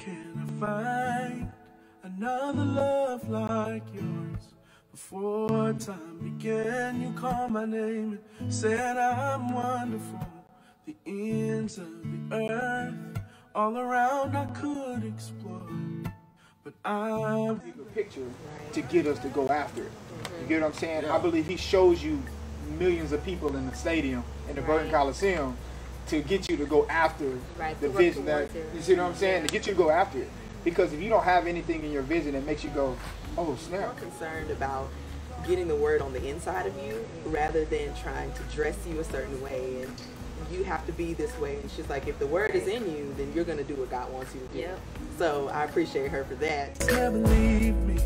can I find another love like yours? Before time began, you called my name and said I'm wonderful. The ends of the earth, all around I could explore. But I'm a picture to get us to go after it. You get what I'm saying? I believe he shows you millions of people in the stadium, in the Burton Coliseum, to get you to go after the vision that, you see what I'm saying? To get you to go after it. Because if you don't have anything in your vision that makes you go, oh snap. I'm concerned about getting the word on the inside of you rather than trying to dress you a certain way and you have to be this way. And she's like, if the word is in you, then you're going to do what God wants you to do. Yep. So I appreciate her for that. Never leave me.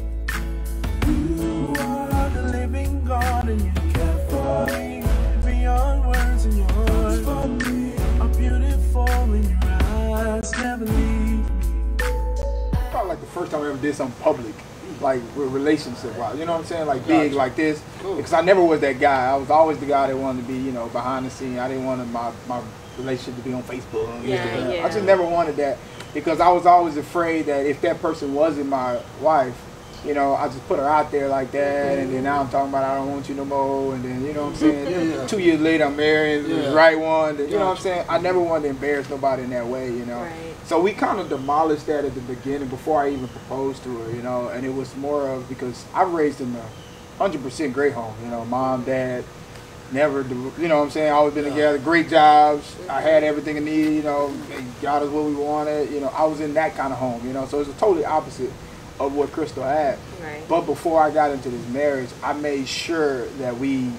You are the living God and you care for me beyond words, and yours for me are beautiful in your eyes. Never leave me. Probably like the first time I ever did something public, like with relationship wise, you know what I'm saying, like big like this. Because I never was that guy. I was always the guy that wanted to be, you know, behind the scene. I didn't want my relationship to be on Facebook and Instagram. I just never wanted that, because I was always afraid that if that person wasn't my wife, you know, I just put her out there like that, and then now I'm talking about I don't want you no more, and then, you know what I'm saying, 2 years later I'm married the right one, you know what I'm saying. I never wanted to embarrass nobody in that way, you know. So we kind of demolished that at the beginning before I even proposed to her, you know, and it was more of because I raised in a 100% great home, you know, mom, dad, never, you know what I'm saying, always been together, great jobs, I had everything I needed, you know, they got us what we wanted, you know, I was in that kind of home, you know, so it's a totally opposite of what Krystle had. But before I got into this marriage, I made sure that we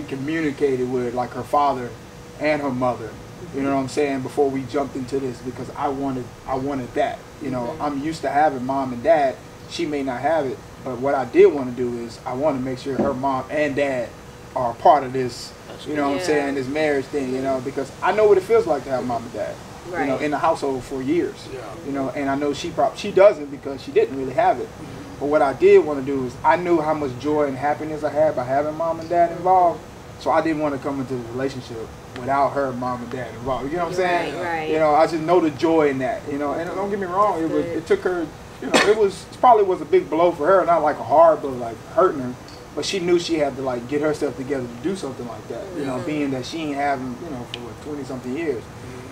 communicated with like her father and her mother, you know what I'm saying, before we jumped into this, because I wanted that, you know. I'm used to having mom and dad, she may not have it, but what I did want to do is I want to make sure her mom and dad are a part of this, you know what I'm saying, this marriage thing, you know, because I know what it feels like to have mom and dad. You know, in the household for years, you know, and I know she doesn't because she didn't really have it. But what I did want to do is I knew how much joy and happiness I had by having mom and dad involved, so I didn't want to come into the relationship without her mom and dad involved. You know what I'm saying? You know, I just know the joy in that. You know, and don't get me wrong, it took her. You know, it probably was a big blow for her, not like a hard blow, like hurting her. But she knew she had to like get herself together to do something like that. You know, being that she ain't having, you know, for what, 20-something years.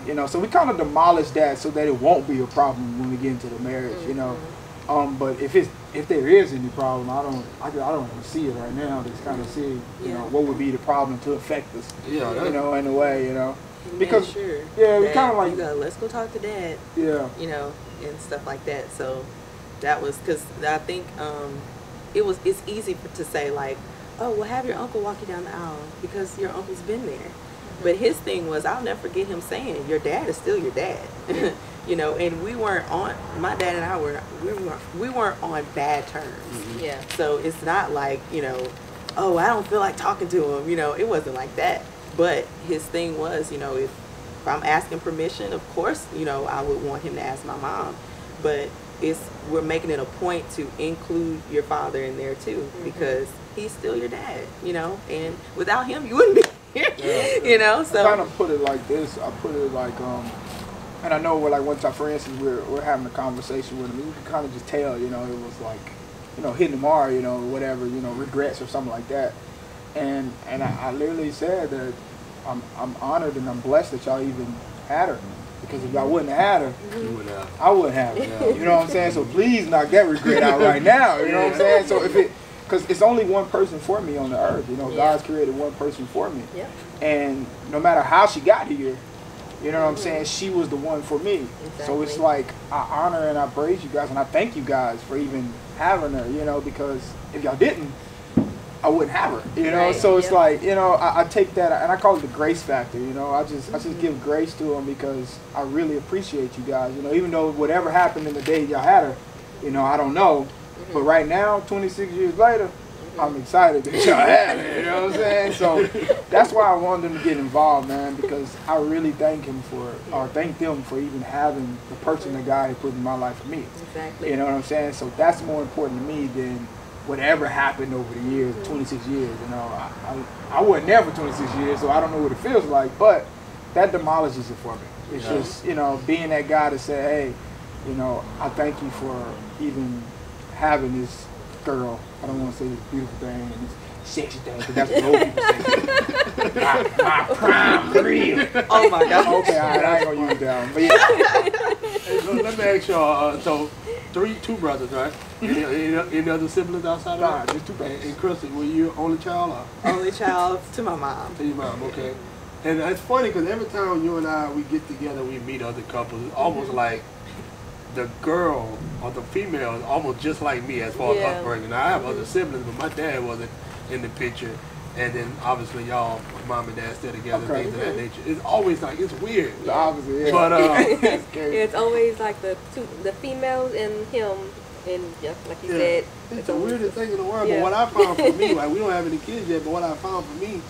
You know, so we kind of demolished that so that it won't be a problem when we get into the marriage. You know, but if there is any problem, I don't see it right now. Just kind of see, you know, what would be the problem to affect us. You know, in a way, you know, because we kind of like let's go talk to dad. You know, and stuff like that. So that was because I think it's easy to say like, oh, well, have your uncle walk you down the aisle because your uncle's been there. But his thing was, I'll never forget him saying, your dad is still your dad. You know, and we weren't on, my dad and I we weren't on bad terms. So it's not like, you know, oh, I don't feel like talking to him. You know, it wasn't like that. But his thing was, you know, if I'm asking permission, of course, you know, I would want him to ask my mom. But we're making it a point to include your father in there too, because he's still your dad, you know, and without him, you wouldn't be. You know, so I kind of put it like this. I put it like, and I know we're like one time, for instance, we're having a conversation with him. You can kind of just tell, you know, it was like, you know, hitting him hard, you know, whatever, you know, regrets or something like that. And I literally said that I'm honored and I'm blessed that y'all even had her, because if y'all wouldn't have had her, I wouldn't have her. You know what I'm saying? So please knock that regret out right now. You know what I'm saying? So because it's only one person for me on the earth. You know, God's created one person for me. And no matter how she got here, you know what I'm saying, she was the one for me. So it's like, I honor and I praise you guys, and I thank you guys for even having her, you know, because if y'all didn't, I wouldn't have her, you know. So it's like, you know, I take that, and I call it the grace factor, you know. I just give grace to them because I really appreciate you guys, you know, even though whatever happened in the day y'all had her, you know, I don't know. But right now, 26 years later, I'm excited that y'all have it, you know what I'm saying? So that's why I wanted them to get involved, man, because I really thank them for even having the person that God had put in my life for me. You know what I'm saying? So that's more important to me than whatever happened over the years, 26 years, you know. I wasn't there for 26 years, so I don't know what it feels like, but that demolishes it for me. It's just, you know, being that guy to say, hey, you know, I thank you for even having this girl. I don't want to say this beautiful thing and this sexy thing, because that's what old people say. my prime rib. Oh my God. Okay, all right, I ain't gonna use that one, but yeah. Hey, so let me ask y'all. So, two brothers, right? Any other siblings outside of that? Nah, just two brothers. And Krystle, were you only child or? Only child to my mom. To your mom, okay. And it's funny because every time you and we get together, we meet other couples. It's almost like the girl or the female is almost just like me as far as upbringing. Now, I have other siblings, but my dad wasn't in the picture. And then obviously y'all, mom and dad still together, things of that nature. It's always like, it's weird. The opposite, yeah. But it's always like the females and him, and like you said, it's the weirdest thing in the world. But what I found for me, like we don't have any kids yet, but what I found for me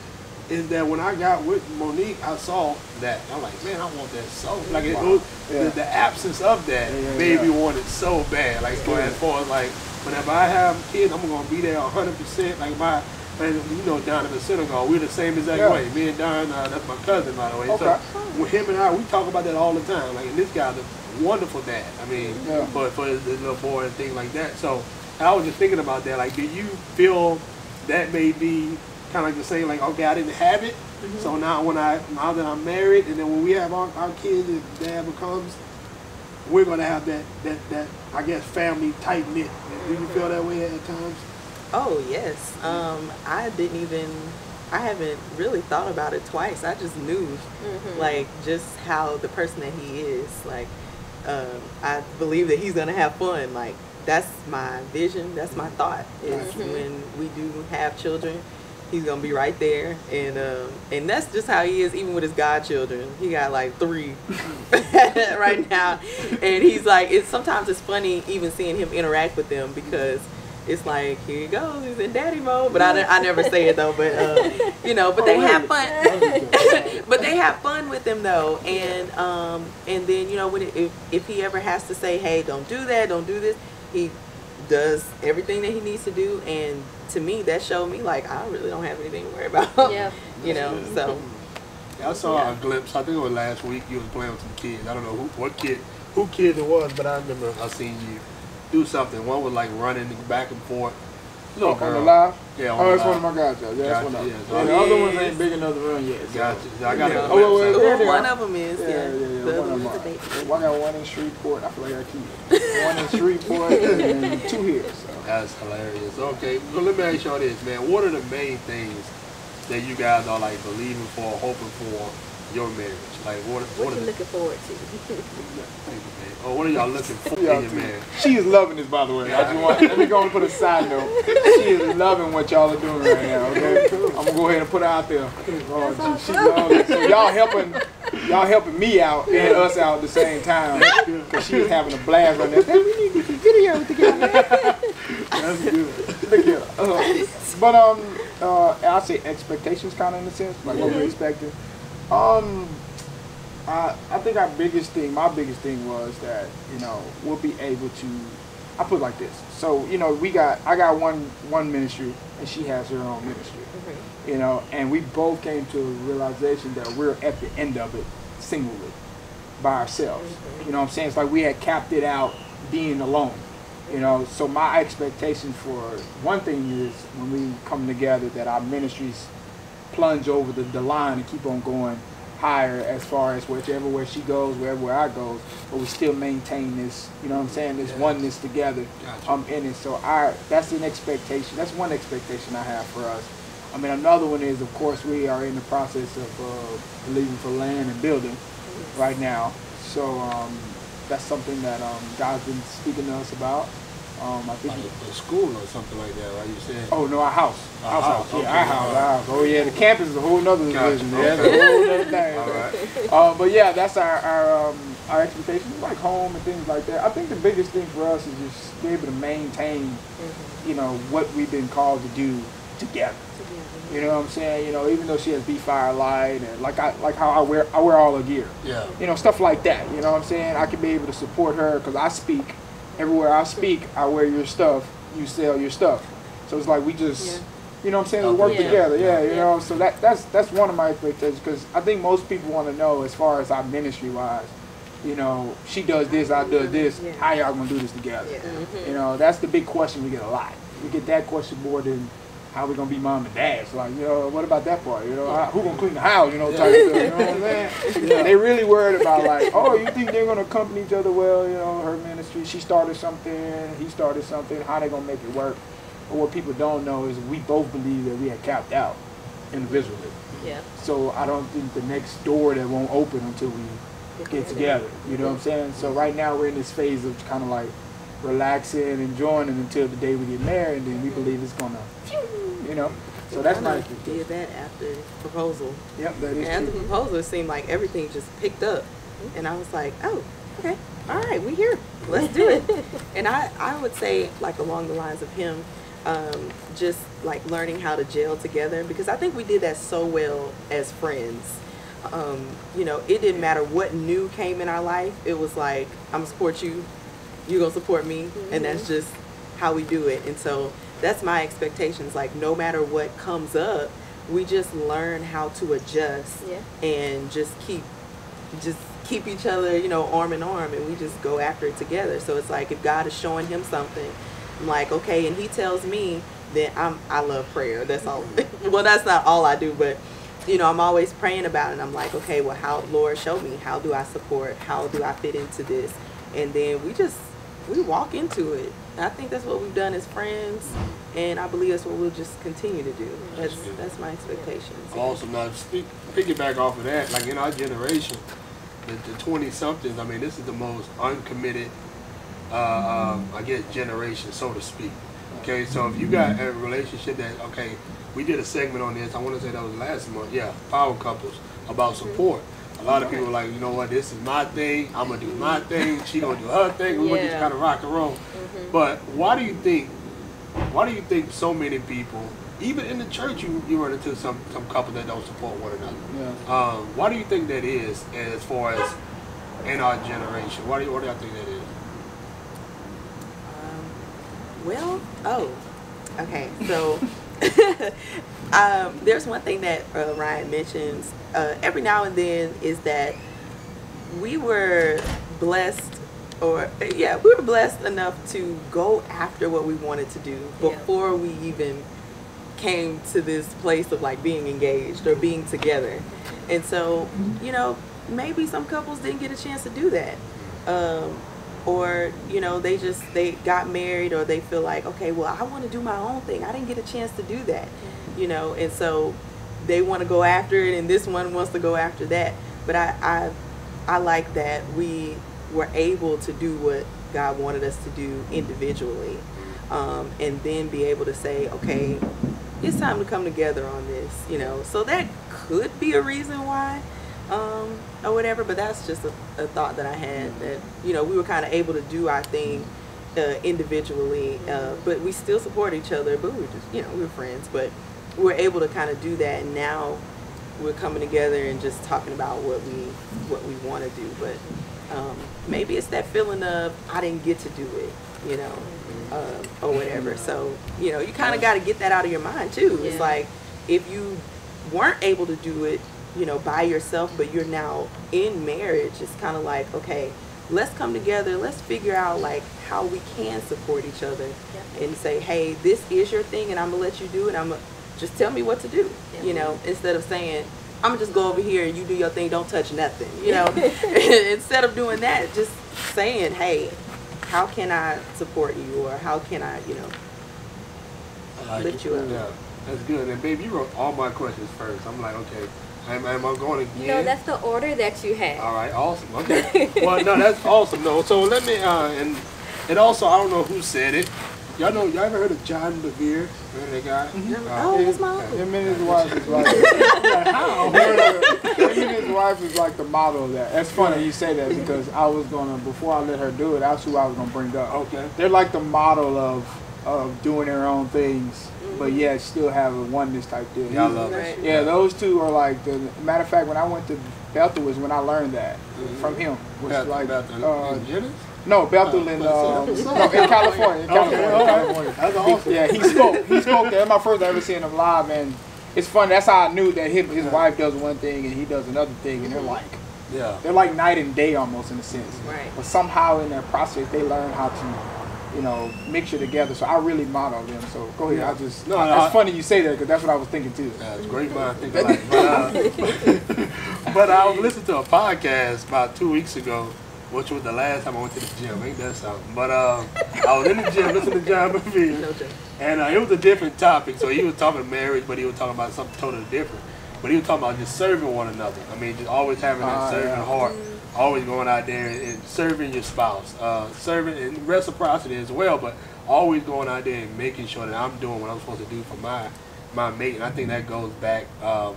is that when I got with Monique, I saw that. I'm like, man, I want that so. Like the absence of that made me want it so bad. Like as far as like, whenever I have kids, I'm gonna be there 100%. Like you know, Don in the synagogue, we're the same exact way. Me and Don, that's my cousin, by the way. So with him and I, we talk about that all the time. Like, and this guy's a wonderful dad. I mean, for his little boy and things like that. So I was just thinking about that. Like, do you feel that may be kind of like the same? Like, okay, I didn't have it, so now now that I'm married, and then when we have our kids, if dad becomes, we're gonna have that I guess family tight knit. Do you feel that way at times? Oh yes. I haven't really thought about it twice. I just knew, like, just how the person that he is. Like, I believe that he's gonna have fun. Like, that's my vision. That's my thought. Is when we do have children, he's gonna be right there, and that's just how he is. Even with his godchildren, he got like 3 right now, and he's like, sometimes it's funny even seeing him interact with them, because it's like, here he goes, he's in daddy mode. But I never say it though. But you know, but they have fun. But they have fun with them though, and then you know, when if he ever has to say, hey, don't do that, don't do this, he does everything that he needs to do. And to me, that showed me like I really don't have anything to worry about. You know, so. I saw a glimpse. I think it was last week. You was playing with some kids. I don't know who kid it was, but I remember I seen you do something. One was like running back and forth. On the live? Yeah, on that's live. one of my guys. Yeah, that's one of them. So the other ones ain't big enough to run yet. So. Gotcha. So I got one of them is, The other one is I got one in Shreveport. I feel like I keep one in Shreveport and 2 here. So. That's hilarious. Okay, well, let me ask y'all this, man. What are the main things that you guys are like believing for, hoping for your marriage? Like, what are you looking forward to? Thank you, man. Oh, what are y'all looking for in your marriage? She is loving this, by the way. Let me go and put a side note. She is loving what y'all are doing right now. Okay, I'm gonna go ahead and put her out there. She loves it. So y'all helping me out and us out at the same time, because she is having a blast right now. We need to get the video together. That's good. Look at her. But I'll say expectations, kind of in a sense, like what we're expecting. I think my biggest thing was that, you know, we'll be able to, I put it like this. So, you know, I got one ministry and she has her own ministry, you know, and we both came to a realization that we're at the end of it singly by ourselves. You know what I'm saying? It's like we had capped it out being alone, you know. So my expectation for one thing is when we come together that our ministries plunge over the line and keep on going higher as far as whichever way she goes, wherever I goes, but we still maintain this, you know what I'm saying, this oneness together in it. So that's an expectation. That's one expectation I have for us. I mean, another one is, of course, we are in the process of believing for land and building right now. So that's something that God's been speaking to us about. I think like a school or something like that, right? You said? Oh no, our house. Our house. Okay. Yeah, our house. Oh yeah, the campus is a whole nother division. That's a whole other thing. All right. But yeah, that's our expectations, like home and things like that. I think the biggest thing for us is just be able to maintain, you know, what we've been called to do together. You know what I'm saying? You know, even though she has Be Firelight and like how I wear all her gear. Yeah. You know, stuff like that. You know what I'm saying? I can be able to support her because I speak. Everywhere I speak, I wear your stuff, you sell your stuff. So it's like we just, you know what I'm saying, we work together, you know. So that's one of my expectations, because I think most people want to know, as far as our ministry-wise, you know, she does this, I do this. How y'all gonna do this together? You know, that's the big question we get a lot. We get that question more than how we gonna be mom and dad. So like, you know, what about that part? You know, who gonna clean the house? You know, type of stuff. You know what I'm saying? They really worried about like, oh, you think they're gonna accompany each other well? You know, her ministry, she started something, he started something. How they gonna make it work? But what people don't know is we both believe that we had capped out individually. Yeah. So I don't think the next door that won't open until we get together. You know what I'm saying? So right now we're in this phase of kind of like relaxing, enjoying it until the day we get married, and then we believe it's gonna, you know. So that's nice. Did that after proposal. Yep, that is after true. proposal, it seemed like everything just picked up, and I was like, oh, okay, all right, we here. Let's do it. And I would say like along the lines of him, just like learning how to gel together, because I think we did that so well as friends. You know, it didn't matter what new came in our life. It was like, I'm gonna support you, you're gonna support me, and that's just how we do it. And so that's my expectations. Like no matter what comes up, we just learn how to adjust and just keep each other, you know, arm in arm, and we just go after it together. So it's like if God is showing him something, I'm like, okay, and he tells me, then I love prayer. That's all. Well, that's not all I do, but you know, I'm always praying about it. And I'm like, okay, well, how, Lord, show me, how do I support? How do I fit into this? And then we walk into it. I think that's what we've done as friends, and I believe that's what we'll just continue to do. That's my expectations. Awesome. Now, piggyback off of that, like in our generation, the 20-somethings, I mean, this is the most uncommitted, I guess, generation, so to speak. Okay, so if you got a relationship that, okay, we did a segment on this, I want to say that was last month, power couples, about support. A lot of people are like, you know what, this is my thing, I'm going to do my thing, she going to do her thing, we're going to just kind of rock and roll. But why do you think so many people, even in the church, you run into some couples that don't support one another? Why do you think that is, as far as in our generation? What do y'all think that is? Okay, so there's one thing that Ryan mentions every now and then, is that we were blessed enough to go after what we wanted to do before we even came to this place of like being engaged or being together. And so, you know, maybe some couples didn't get a chance to do that. Or, you know, they got married, or they feel like, okay, well, I want to do my own thing. I didn't get a chance to do that, you know, and so they want to go after it, and this one wants to go after that. But I like that we were able to do what God wanted us to do individually, and then be able to say, okay, it's time to come together on this, you know. So that could be a reason why. Or whatever, but that's just a thought that I had, that, you know, we were kind of able to do our thing individually, but we still support each other, but we were just, you know, we were friends, but we were able to kind of do that, and now we're coming together and just talking about what we want to do. But maybe it's that feeling of I didn't get to do it, you know, or whatever. So, you know, you kind of got to get that out of your mind too. It's like, if you weren't able to do it, you know, by yourself, but you're now in marriage, it's kind of like, okay, let's come together, let's figure out like how we can support each other, and say, hey, this is your thing and I'm gonna let you do it, I'm gonna just tell me what to do, you know, instead of saying, I'm gonna just go over here and you do your thing, don't touch nothing, you know. Instead of doing that, just saying, hey, how can I support you, or how can I, you know, lift you up. Yeah, that's good. And babe, you wrote all my questions first. I'm like, okay, am I going again? No, that's the order that you had. All right, awesome. Okay. Well, no, that's awesome. No, so let me, and also, I don't know who said it. Y'all ever heard of John Bevere? Remember that guy? Oh, that's my uncle. Him and his wife is like, him and his wife is like the model of that. That's funny you say that, because I was before I let her do it, that's who I was gonna bring up. Okay. They're like the model of doing their own things, but yet still have a oneness type deal. Yeah, I love that. Yeah, those two are like the matter of fact. When I went to Bethel was when I learned that from him. Was like no, Bethel in California. California. That's awesome. Yeah, he spoke. That's my first ever seeing him live, and it's fun. That's how I knew that his wife does one thing and he does another thing, and they're like Yeah. They're like night and day almost in a sense. Right. But somehow in that process, they learn how to, you know, mix it together. So I really model them. So go ahead. Yeah. It's funny you say that because that's what I was thinking too. Yeah, it's great mind thinking like but I was listening to a podcast about 2 weeks ago, which was the last time I went to the gym. Ain't that something? But I was in the gym listening to John McPhee, and it was a different topic. So he was talking marriage, but he was talking about something totally different. But he was talking about just serving one another. I mean, just always having that serving heart, always going out there and serving your spouse, serving and reciprocity as well, but always going out there and making sure that I'm doing what I'm supposed to do for my mate. And I think that goes back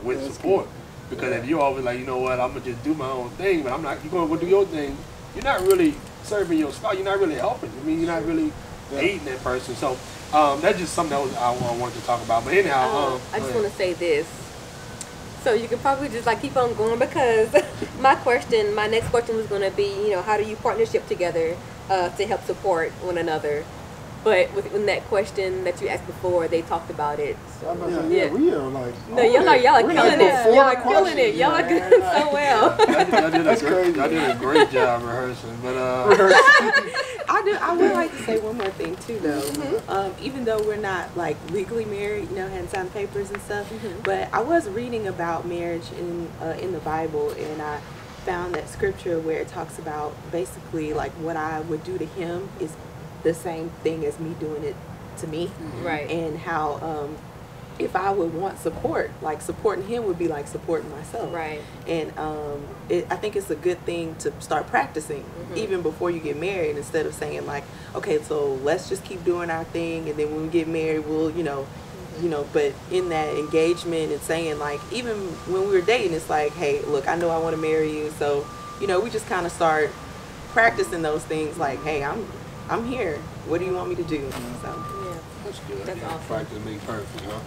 with support. Because if you're always like, you know what, I'm going to just do my own thing, but you're going to go do your thing, you're not really serving your spouse. You're not really helping. I mean, you're not really aiding that person. So that's just something that I wanted to talk about. But anyhow, I just want to say this. So you can probably just like keep on going because my next question was going to be, you know, how do you partnership together to help support one another? But within that question that you asked before, they talked about it. So, we are like. No, y'all are killing it. Y'all are killing it. Y'all are doing so well. Y'all did a great job rehearsing. But I would like to say one more thing too, though. Even though we're not like legally married, you know, hadn't signed papers and stuff, but I was reading about marriage in the Bible, and I found that scripture where it talks about basically like what I would do to him is the same thing as me doing it to me, right? And how if I would want support, like supporting him would be like supporting myself, right? And I think it's a good thing to start practicing even before you get married, instead of saying like, okay, so let's just keep doing our thing, and then when we get married, we'll, you know. But in that engagement and saying like, even when we were dating, it's like, hey, look, I know I want to marry you, so you know, we just kind of start practicing those things, like, hey, I'm here. What do you want me to do? So yeah, that's good. That's awesome. Practice makes perfect, huh?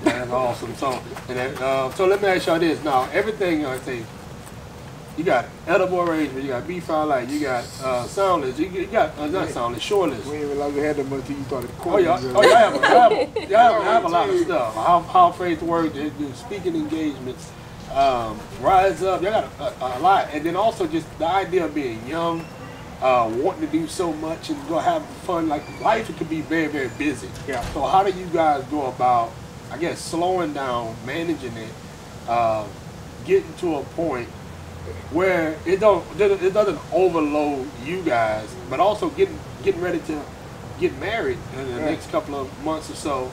That's awesome. So let me ask y'all this. Now, everything I say, you got edible arrangement, you got B-file light, you got soundless, you got not soundless, shoreless. We didn't realize we had that much until you started Oh, y'all have a lot of stuff. How phrase the word, the speaking engagements, rise up. Y'all got a lot, and then also just the idea of being young. Wanting to do so much and go have fun. Like life, it could be very, very busy. Yeah. So how do you guys go about, I guess, slowing down, managing it, getting to a point where it doesn't overload you guys, but also getting ready to get married in the next couple of months or so?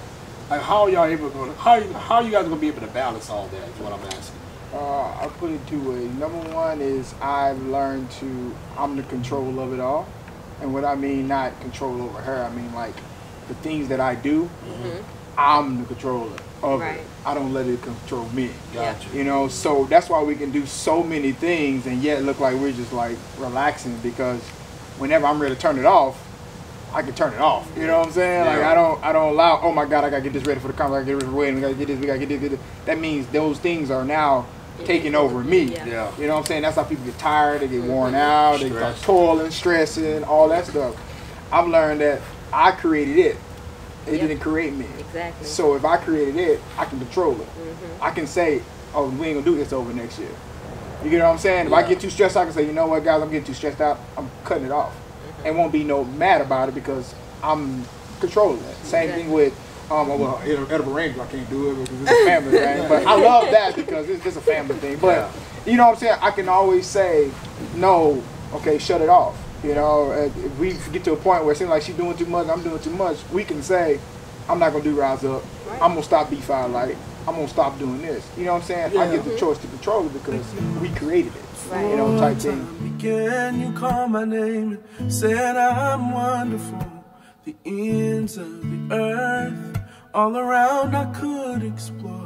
Like how are y'all able to how are you guys gonna be able to balance all that? Is what I'm asking. I put it two ways. Number one is I've learned I'm the control of it all. And what I mean, not control over her, I mean like the things that I do, I'm the controller of it. I don't let it control me. Gotcha. You know, so that's why we can do so many things and yet look like we're just like relaxing, because whenever I'm ready to turn it off, I can turn it off. You know what I'm saying? Yeah. Like I don't allow, oh my God, I gotta get this ready for the conference, I gotta get ready for the wedding, we gotta get this. That means those things are now taking over me. Yeah. You know what I'm saying? That's how people get tired, they get worn out, they start toiling, stressing, all that stuff. I've learned that I created it. It didn't create me. Exactly. So if I created it, I can control it. I can say, oh, we ain't gonna do this over next year. You get what I'm saying? If I get too stressed out, I can say, you know what, guys, I'm getting too stressed out, I'm cutting it off. And won't be no mad about it because I'm controlling it. Same thing with edible range, I can't do it because it's a family thing. But I love that because it's just a family thing. But you know what I'm saying? I can always say, no, okay, shut it off. You know, if we get to a point where it seems like she's doing too much, I'm doing too much, we can say, I'm not going to do rise up. I'm going to stop B-file light. I'm going to stop doing this. You know what I'm saying? I get the choice to control it because we created it. You know, type thing. Began, you call my name and said I'm wonderful. The ends of the earth all around I could explore.